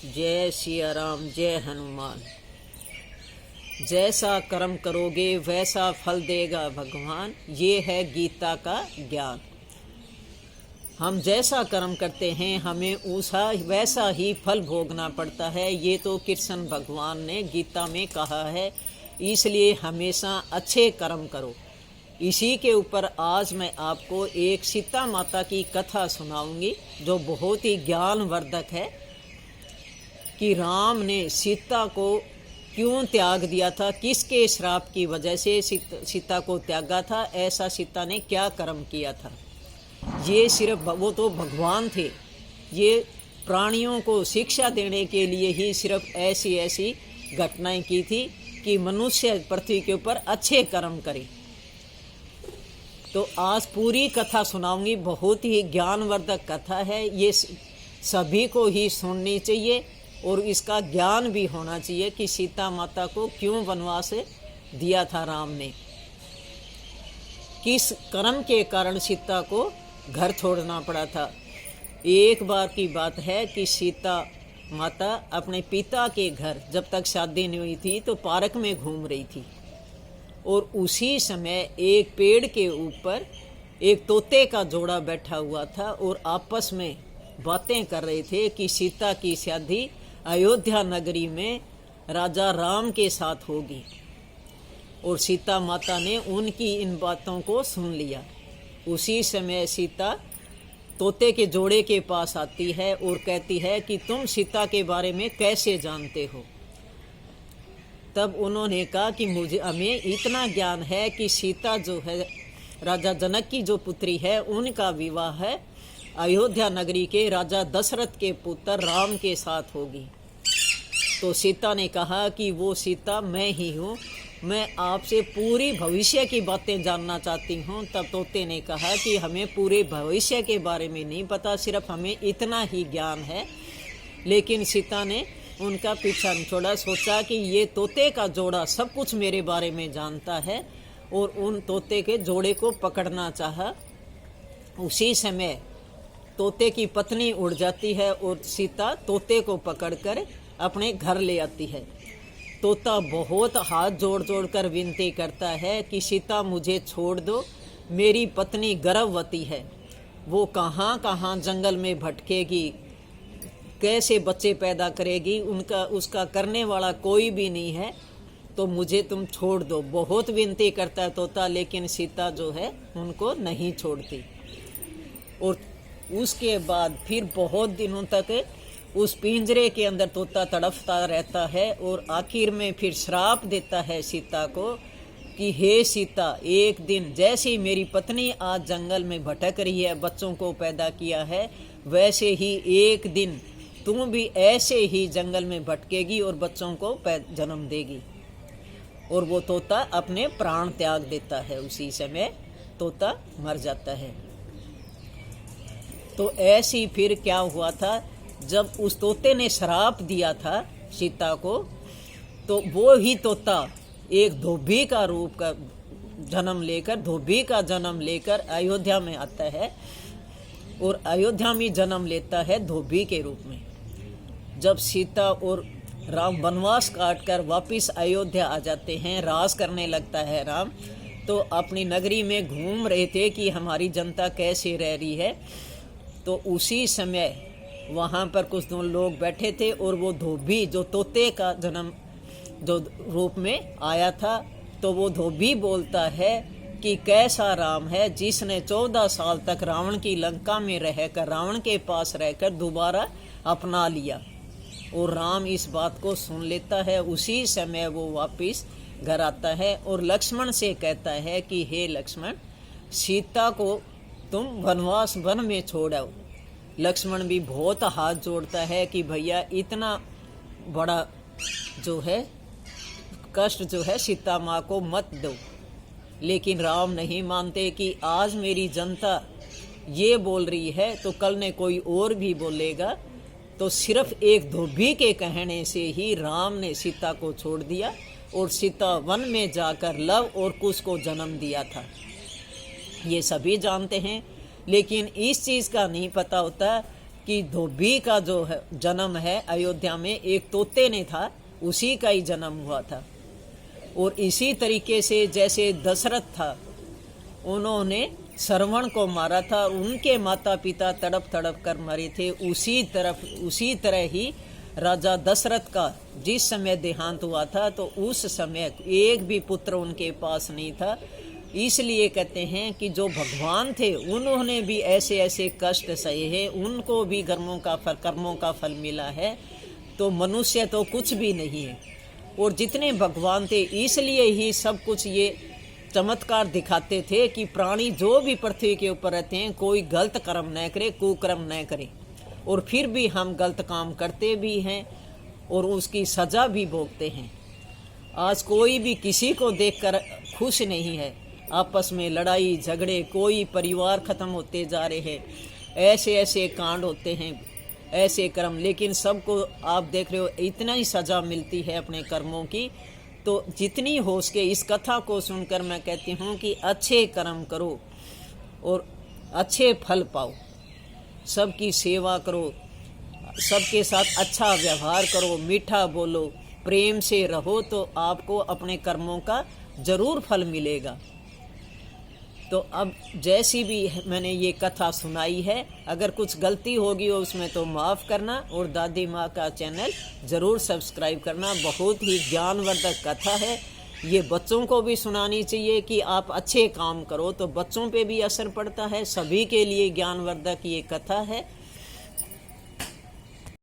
जय सिया राम, जय हनुमान। जैसा कर्म करोगे वैसा फल देगा भगवान, ये है गीता का ज्ञान। हम जैसा कर्म करते हैं हमें उसा वैसा ही फल भोगना पड़ता है, ये तो कृष्ण भगवान ने गीता में कहा है। इसलिए हमेशा अच्छे कर्म करो। इसी के ऊपर आज मैं आपको एक सीता माता की कथा सुनाऊंगी जो बहुत ही ज्ञानवर्धक है कि राम ने सीता को क्यों त्याग दिया था, किसके श्राप की वजह से सीता को त्यागा था, ऐसा सीता ने क्या कर्म किया था। ये सिर्फ वो तो भगवान थे, ये प्राणियों को शिक्षा देने के लिए ही सिर्फ ऐसी ऐसी घटनाएं की थी कि मनुष्य पृथ्वी के ऊपर अच्छे कर्म करे। तो आज पूरी कथा सुनाऊंगी, बहुत ही ज्ञानवर्धक कथा है, ये सभी को ही सुननी चाहिए और इसका ज्ञान भी होना चाहिए कि सीता माता को क्यों वनवास दिया था राम ने, किस कर्म के कारण सीता को घर छोड़ना पड़ा था। एक बार की बात है कि सीता माता अपने पिता के घर जब तक शादी नहीं हुई थी तो पार्क में घूम रही थी और उसी समय एक पेड़ के ऊपर एक तोते का जोड़ा बैठा हुआ था और आपस में बातें कर रहे थे कि सीता की शादी अयोध्या नगरी में राजा राम के साथ होगी। और सीता माता ने उनकी इन बातों को सुन लिया। उसी समय सीता तोते के जोड़े के पास आती है और कहती है कि तुम सीता के बारे में कैसे जानते हो। तब उन्होंने कहा कि मुझे हमें इतना ज्ञान है कि सीता जो है राजा जनक की जो पुत्री है उनका विवाह है अयोध्या नगरी के राजा दशरथ के पुत्र राम के साथ होगी। तो सीता ने कहा कि वो सीता मैं ही हूँ, मैं आपसे पूरी भविष्य की बातें जानना चाहती हूँ। तब तोते ने कहा कि हमें पूरे भविष्य के बारे में नहीं पता, सिर्फ हमें इतना ही ज्ञान है। लेकिन सीता ने उनका पीछा नहीं छोड़ा, सोचा कि ये तोते का जोड़ा सब कुछ मेरे बारे में जानता है और उन तोते के जोड़े को पकड़ना चाहा। उसी समय तोते की पत्नी उड़ जाती है और सीता तोते को पकड़कर अपने घर ले आती है। तोता बहुत हाथ जोड़ जोड़ कर विनती करता है कि सीता मुझे छोड़ दो, मेरी पत्नी गर्भवती है, वो कहाँ कहाँ जंगल में भटकेगी, कैसे बच्चे पैदा करेगी, उसका करने वाला कोई भी नहीं है, तो मुझे तुम छोड़ दो। बहुत विनती करता है तोता, लेकिन सीता जो है उनको नहीं छोड़ती। और उसके बाद फिर बहुत दिनों तक उस पिंजरे के अंदर तोता तड़पता रहता है और आखिर में फिर श्राप देता है सीता को कि हे सीता, एक दिन जैसे ही मेरी पत्नी आज जंगल में भटक रही है, बच्चों को पैदा किया है, वैसे ही एक दिन तुम भी ऐसे ही जंगल में भटकेगी और बच्चों को जन्म देगी। और वो तोता अपने प्राण त्याग देता है, उसी समय तोता मर जाता है। तो ऐसी फिर क्या हुआ था, जब उस तोते ने श्राप दिया था सीता को, तो वो ही तोता एक धोबी का रूप का जन्म लेकर अयोध्या में आता है और अयोध्या में जन्म लेता है धोबी के रूप में। जब सीता और राम वनवास काट कर वापिस अयोध्या आ जाते हैं, राज करने लगता है राम, तो अपनी नगरी में घूम रहे थे कि हमारी जनता कैसे रह रही है। तो उसी समय वहाँ पर कुछ लोग बैठे थे और वो धोबी जो तोते का जन्म जो रूप में आया था, तो वो धोबी बोलता है कि कैसा राम है जिसने 14 साल तक रावण की लंका में रहकर रावण के पास रहकर दोबारा अपना लिया। और राम इस बात को सुन लेता है। उसी समय वो वापिस घर आता है और लक्ष्मण से कहता है कि हे लक्ष्मण, सीता को तुम वनवास वन में छोड़ो। लक्ष्मण भी बहुत हाथ जोड़ता है कि भैया इतना बड़ा जो है कष्ट जो है सीता माँ को मत दो। लेकिन राम नहीं मानते कि आज मेरी जनता ये बोल रही है तो कल ने कोई और भी बोलेगा। तो सिर्फ एक धोबी के कहने से ही राम ने सीता को छोड़ दिया और सीता वन में जाकर लव और कुश को जन्म दिया था। ये सभी जानते हैं, लेकिन इस चीज़ का नहीं पता होता कि धोबी का जो है जन्म है अयोध्या में एक तोते ने था, उसी का ही जन्म हुआ था। और इसी तरीके से जैसे दशरथ था, उन्होंने श्रवण को मारा था, उनके माता पिता तड़प तड़प कर मरे थे। उसी तरह ही राजा दशरथ का जिस समय देहांत हुआ था तो उस समय एक भी पुत्र उनके पास नहीं था। इसलिए कहते हैं कि जो भगवान थे उन्होंने भी ऐसे ऐसे कष्ट सहे हैं, उनको भी कर्मों का फल मिला है। तो मनुष्य तो कुछ भी नहीं है। और जितने भगवान थे इसलिए ही सब कुछ ये चमत्कार दिखाते थे कि प्राणी जो भी पृथ्वी के ऊपर रहते हैं कोई गलत कर्म न करे, कुकर्म न करे। और फिर भी हम गलत काम करते भी हैं और उसकी सजा भी भोगते हैं। आज कोई भी किसी को देखकर खुश नहीं है, आपस में लड़ाई झगड़े, कोई परिवार खत्म होते जा रहे हैं, ऐसे ऐसे कांड होते हैं, ऐसे कर्म। लेकिन सबको आप देख रहे हो इतना ही सजा मिलती है अपने कर्मों की। तो जितनी हो सके इस कथा को सुनकर मैं कहती हूँ कि अच्छे कर्म करो और अच्छे फल पाओ, सबकी सेवा करो, सबके साथ अच्छा व्यवहार करो, मीठा बोलो, प्रेम से रहो, तो आपको अपने कर्मों का जरूर फल मिलेगा। तो अब जैसी भी मैंने ये कथा सुनाई है, अगर कुछ गलती होगी हो उसमें तो माफ़ करना। और दादी माँ का चैनल ज़रूर सब्सक्राइब करना। बहुत ही ज्ञानवर्धक कथा है, ये बच्चों को भी सुनानी चाहिए कि आप अच्छे काम करो तो बच्चों पे भी असर पड़ता है। सभी के लिए ज्ञानवर्धक ये कथा है।